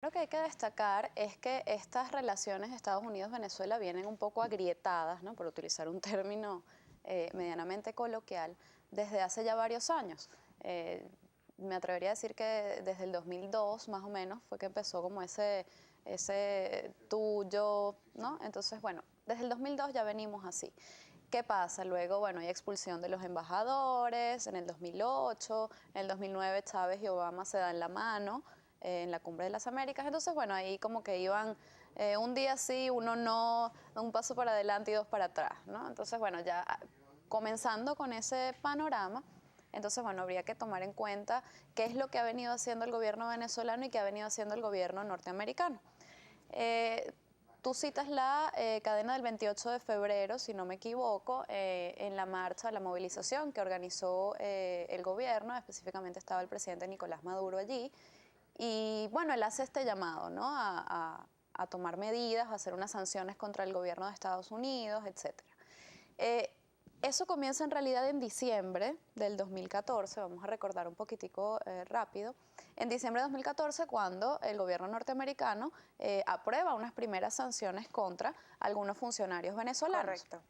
Lo que hay que destacar es que estas relaciones Estados Unidos-Venezuela vienen un poco agrietadas, ¿no? Por utilizar un término medianamente coloquial, desde hace ya varios años. Me atrevería a decir que desde el 2002 más o menos fue que empezó como ese tú, yo, ¿no? Entonces, bueno, desde el 2002 ya venimos así. ¿Qué pasa? Luego, bueno, hay expulsión de los embajadores en el 2008, en el 2009 Chávez y Obama se dan la mano en la Cumbre de las Américas. Entonces, bueno, ahí como que iban un día sí, uno no, un paso para adelante y dos para atrás, ¿no? Entonces, bueno, ya comenzando con ese panorama, entonces, bueno, habría que tomar en cuenta qué es lo que ha venido haciendo el gobierno venezolano y qué ha venido haciendo el gobierno norteamericano. Tú citas la cadena del 28 de febrero, si no me equivoco, en la marcha, la movilización que organizó el gobierno, específicamente estaba el presidente Nicolás Maduro allí, y bueno, él hace este llamado, ¿no? A tomar medidas, a hacer unas sanciones contra el gobierno de Estados Unidos, etcétera. Eso comienza en realidad en diciembre del 2014, vamos a recordar un poquitico rápido, en diciembre de 2014 cuando el gobierno norteamericano aprueba unas primeras sanciones contra algunos funcionarios venezolanos. Correcto.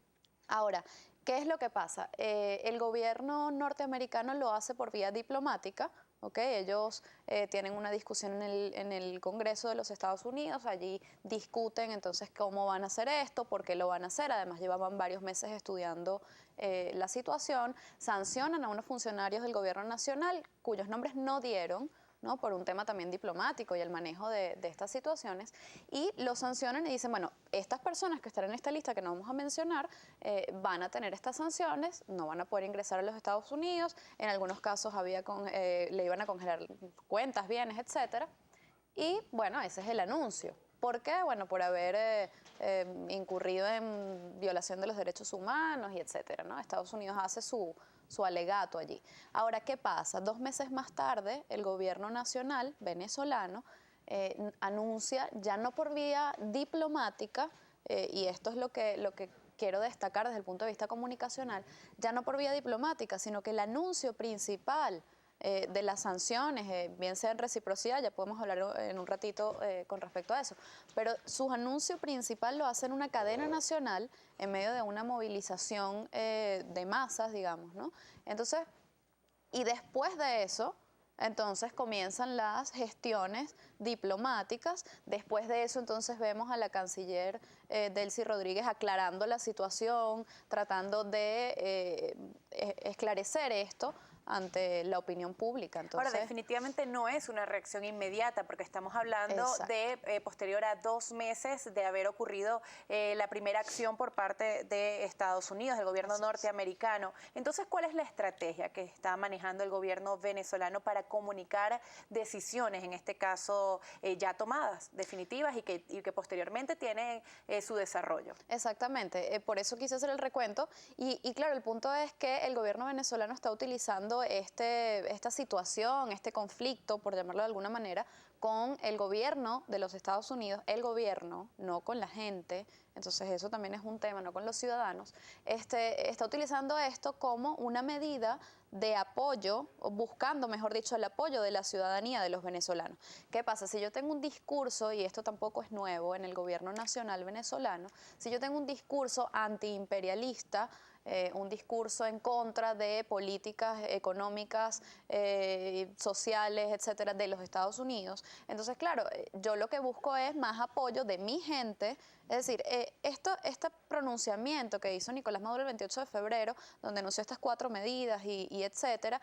Ahora, ¿qué es lo que pasa? El gobierno norteamericano lo hace por vía diplomática, ¿ok? Ellos tienen una discusión en el Congreso de los Estados Unidos, allí discuten entonces cómo van a hacer esto, por qué lo van a hacer, además llevaban varios meses estudiando la situación, sancionan a unos funcionarios del gobierno nacional cuyos nombres no dieron, ¿no? Por un tema también diplomático y el manejo de estas situaciones, y los sancionan y dicen, bueno, estas personas que están en esta lista que no vamos a mencionar van a tener estas sanciones, no van a poder ingresar a los Estados Unidos, en algunos casos le iban a congelar cuentas, bienes, etcétera, y bueno, ese es el anuncio. ¿Por qué? Bueno, por haber incurrido en violación de los derechos humanos y etcétera, ¿no? Estados Unidos hace su alegato allí. Ahora, ¿qué pasa? 2 meses más tarde, el gobierno nacional venezolano anuncia, ya no por vía diplomática, y esto es lo que quiero destacar desde el punto de vista comunicacional, ya no por vía diplomática, sino que el anuncio principal de las sanciones, bien sea en reciprocidad, ya podemos hablar en un ratito con respecto a eso, pero su anuncio principal lo hace en una cadena nacional en medio de una movilización de masas, digamos, ¿no? Entonces, y después de eso, entonces comienzan las gestiones diplomáticas. Después de eso, entonces vemos a la canciller Delcy Rodríguez aclarando la situación, tratando de esclarecer esto ante la opinión pública. Entonces, Ahora, definitivamente no es una reacción inmediata, porque estamos hablando exacto. de posterior a 2 meses de haber ocurrido la primera acción por parte de Estados Unidos, del gobierno norteamericano. Entonces, ¿cuál es la estrategia que está manejando el gobierno venezolano para comunicar decisiones, en este caso ya tomadas, definitivas, y que posteriormente tienen su desarrollo? Exactamente, por eso quise hacer el recuento y claro, el punto es que el gobierno venezolano está utilizando esta situación, este conflicto, por llamarlo de alguna manera, con el gobierno de los Estados Unidos, el gobierno, no con la gente, entonces eso también es un tema, no con los ciudadanos, está utilizando esto como una medida de apoyo, o buscando, mejor dicho, el apoyo de la ciudadanía de los venezolanos. ¿Qué pasa? Si yo tengo un discurso, y esto tampoco es nuevo en el gobierno nacional venezolano, si yo tengo un discurso antiimperialista, un discurso en contra de políticas económicas, sociales, etcétera, de los Estados Unidos. Entonces, claro, yo lo que busco es más apoyo de mi gente. Es decir, este pronunciamiento que hizo Nicolás Maduro el 28 de febrero, donde anunció estas 4 medidas y etcétera,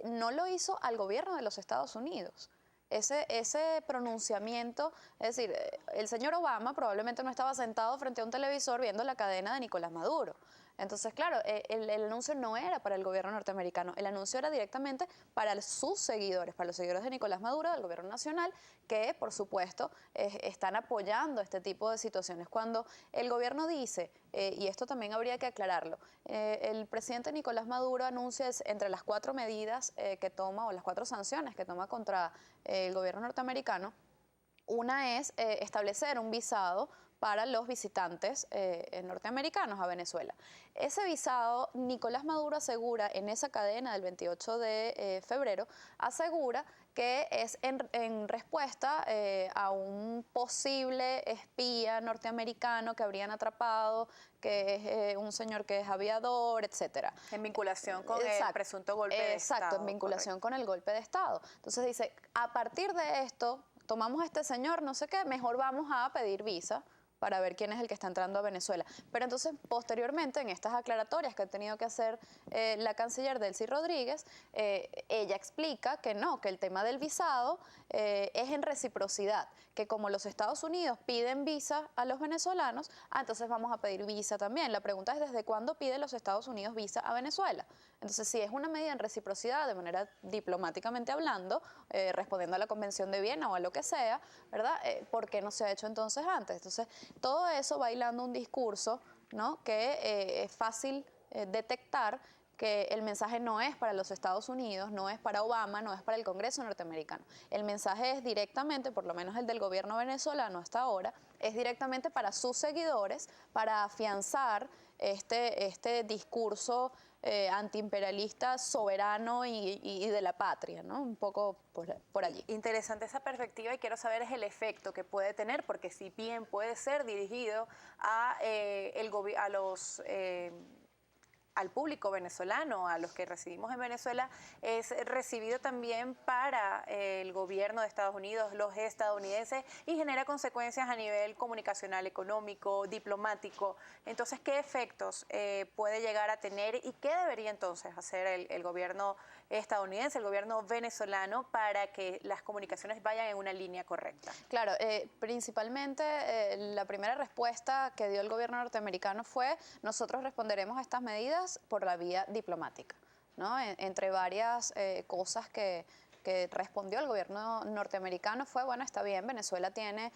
no lo hizo al gobierno de los Estados Unidos. Ese pronunciamiento, es decir, el señor Obama probablemente no estaba sentado frente a un televisor viendo la cadena de Nicolás Maduro. Entonces, claro, el anuncio no era para el gobierno norteamericano, el anuncio era directamente para sus seguidores, para los seguidores de Nicolás Maduro, del gobierno nacional, que por supuesto están apoyando este tipo de situaciones. Cuando el gobierno dice, y esto también habría que aclararlo, el presidente Nicolás Maduro anuncia entre las 4 medidas que toma, o las 4 sanciones que toma contra el gobierno norteamericano, una es establecer un visado para los visitantes norteamericanos a Venezuela. Ese visado, Nicolás Maduro asegura en esa cadena del 28 de febrero, asegura que es en respuesta a un posible espía norteamericano que habrían atrapado, que es un señor que es aviador, etcétera. En vinculación con el presunto golpe de Estado. Exacto, en vinculación con el golpe de Estado. Entonces dice, a partir de esto, tomamos a este señor, no sé qué, mejor vamos a pedir visa para ver quién es el que está entrando a Venezuela. Pero entonces, posteriormente, en estas aclaratorias que ha tenido que hacer la canciller Delcy Rodríguez, ella explica que no, que el tema del visado es en reciprocidad, que como los Estados Unidos piden visa a los venezolanos, entonces vamos a pedir visa también. La pregunta es, ¿desde cuándo piden los Estados Unidos visa a Venezuela? Entonces, si es una medida en reciprocidad, de manera diplomáticamente hablando, respondiendo a la Convención de Viena o a lo que sea, ¿verdad? ¿Por qué no se ha hecho entonces antes? Entonces, todo eso bailando un discurso, ¿no? Que es fácil detectar que el mensaje no es para los Estados Unidos, no es para Obama, no es para el Congreso norteamericano. El mensaje es directamente, por lo menos el del gobierno venezolano hasta ahora, es directamente para sus seguidores, para afianzar este discurso antiimperialista, soberano y de la patria, ¿no? Un poco por allí. Interesante esa perspectiva y quiero saber es el efecto que puede tener, porque si bien puede ser dirigido al público venezolano, a los que residimos en Venezuela, es recibido también para el gobierno de Estados Unidos, los estadounidenses, y genera consecuencias a nivel comunicacional, económico, diplomático. Entonces, ¿qué efectos puede llegar a tener y qué debería entonces hacer el gobierno estadounidense, el gobierno venezolano, para que las comunicaciones vayan en una línea correcta? Claro, principalmente la primera respuesta que dio el gobierno norteamericano fue: nosotros responderemos a estas medidas por la vía diplomática, ¿no? Entre varias cosas que respondió el gobierno norteamericano fue, bueno, está bien, Venezuela tiene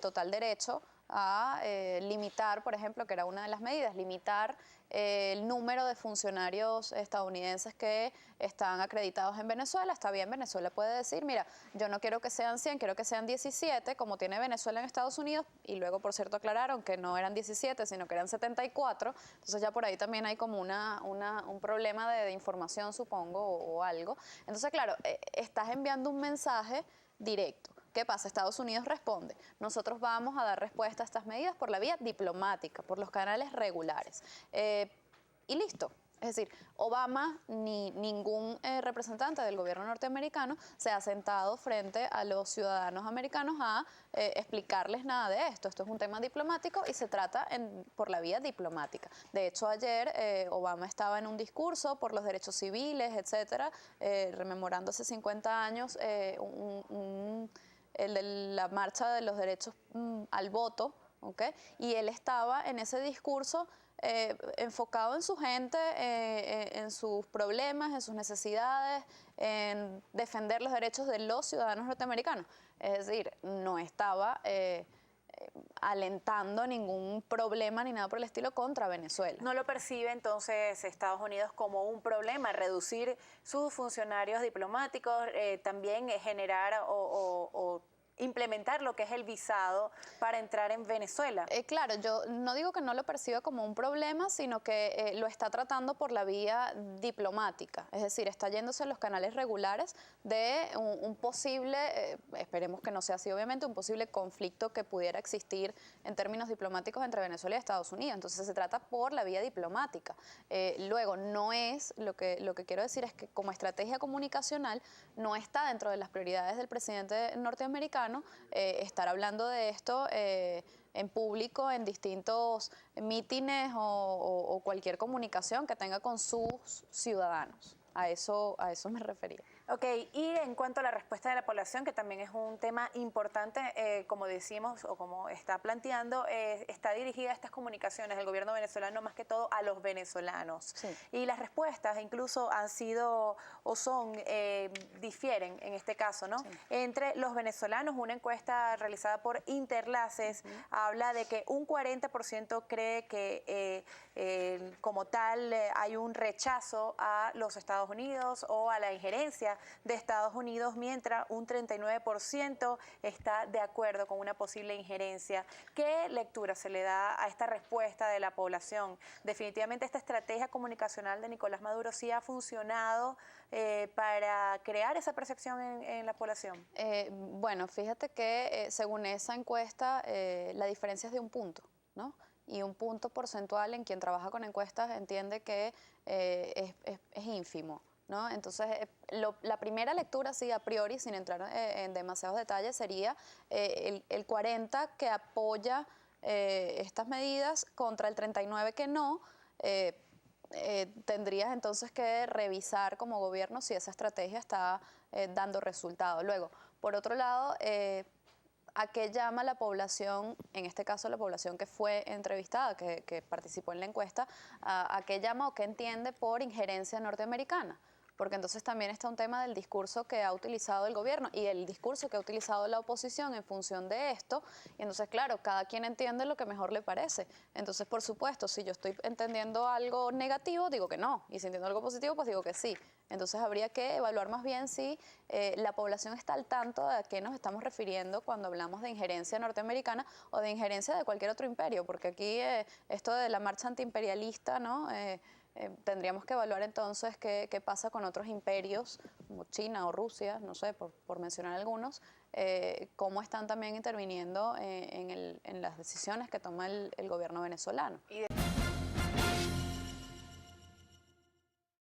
total derecho a limitar, por ejemplo, que era una de las medidas, limitar el número de funcionarios estadounidenses que están acreditados en Venezuela. Está bien, Venezuela puede decir, mira, yo no quiero que sean 100, quiero que sean 17, como tiene Venezuela en Estados Unidos, y luego, por cierto, aclararon que no eran 17, sino que eran 74, entonces ya por ahí también hay como un problema de información, supongo, o algo. Entonces, claro, estás enviando un mensaje directo. ¿Qué pasa? Estados Unidos responde: nosotros vamos a dar respuesta a estas medidas por la vía diplomática, por los canales regulares. Y listo. Es decir, Obama ni ningún representante del gobierno norteamericano se ha sentado frente a los ciudadanos americanos a explicarles nada de esto. Esto es un tema diplomático y se trata por la vía diplomática. De hecho, ayer Obama estaba en un discurso por los derechos civiles, etcétera, rememorando hace 50 años el de la marcha de los derechos al voto, ¿okay? Y él estaba en ese discurso enfocado en su gente, en sus problemas, en sus necesidades, en defender los derechos de los ciudadanos norteamericanos. Es decir, no estaba alentando ningún problema ni nada por el estilo contra Venezuela. ¿No lo percibe entonces Estados Unidos como un problema reducir sus funcionarios diplomáticos, también generar o implementar lo que es el visado para entrar en Venezuela? Claro, yo no digo que no lo perciba como un problema, sino que lo está tratando por la vía diplomática, es decir, está yéndose a los canales regulares de un posible, esperemos que no sea así obviamente, un posible conflicto que pudiera existir en términos diplomáticos entre Venezuela y Estados Unidos. Entonces se trata por la vía diplomática. Luego, no es, lo que quiero decir es que como estrategia comunicacional no está dentro de las prioridades del presidente norteamericano estar hablando de esto en público, en distintos mítines o cualquier comunicación que tenga con sus ciudadanos. A eso me refería. Ok, y en cuanto a la respuesta de la población, que también es un tema importante, como decimos o como está planteando, está dirigida a estas comunicaciones del gobierno venezolano más que todo a los venezolanos. Sí. Y las respuestas incluso han sido o son, difieren en este caso, ¿no? Sí. Entre los venezolanos, una encuesta realizada por Interlaces habla de que un 40% cree que como tal hay un rechazo a los Estados Unidos o a la injerencia política de Estados Unidos, mientras un 39% está de acuerdo con una posible injerencia. ¿Qué lectura se le da a esta respuesta de la población? Definitivamente esta estrategia comunicacional de Nicolás Maduro sí ha funcionado para crear esa percepción en la población. Bueno, fíjate que según esa encuesta, la diferencia es de un punto, ¿no? Y un punto porcentual en quien trabaja con encuestas entiende que es ínfimo, ¿no? Entonces, la primera lectura, sí, a priori, sin entrar en demasiados detalles, sería el 40 que apoya estas medidas contra el 39 que no. Tendrías entonces que revisar como gobierno si esa estrategia está dando resultado. Luego, por otro lado, ¿a qué llama la población, en este caso la población que fue entrevistada, que participó en la encuesta, a qué llama o qué entiende por injerencia norteamericana? Porque entonces también está un tema del discurso que ha utilizado el gobierno y el discurso que ha utilizado la oposición en función de esto. Y entonces, claro, cada quien entiende lo que mejor le parece. Entonces, por supuesto, si yo estoy entendiendo algo negativo, digo que no. Y si entiendo algo positivo, pues digo que sí. Entonces, habría que evaluar más bien si la población está al tanto de a qué nos estamos refiriendo cuando hablamos de injerencia norteamericana o de injerencia de cualquier otro imperio. Porque aquí esto de la marcha antiimperialista, ¿no? Tendríamos que evaluar entonces qué pasa con otros imperios, como China o Rusia, no sé, por mencionar algunos, cómo están también interviniendo en las decisiones que toma el gobierno venezolano.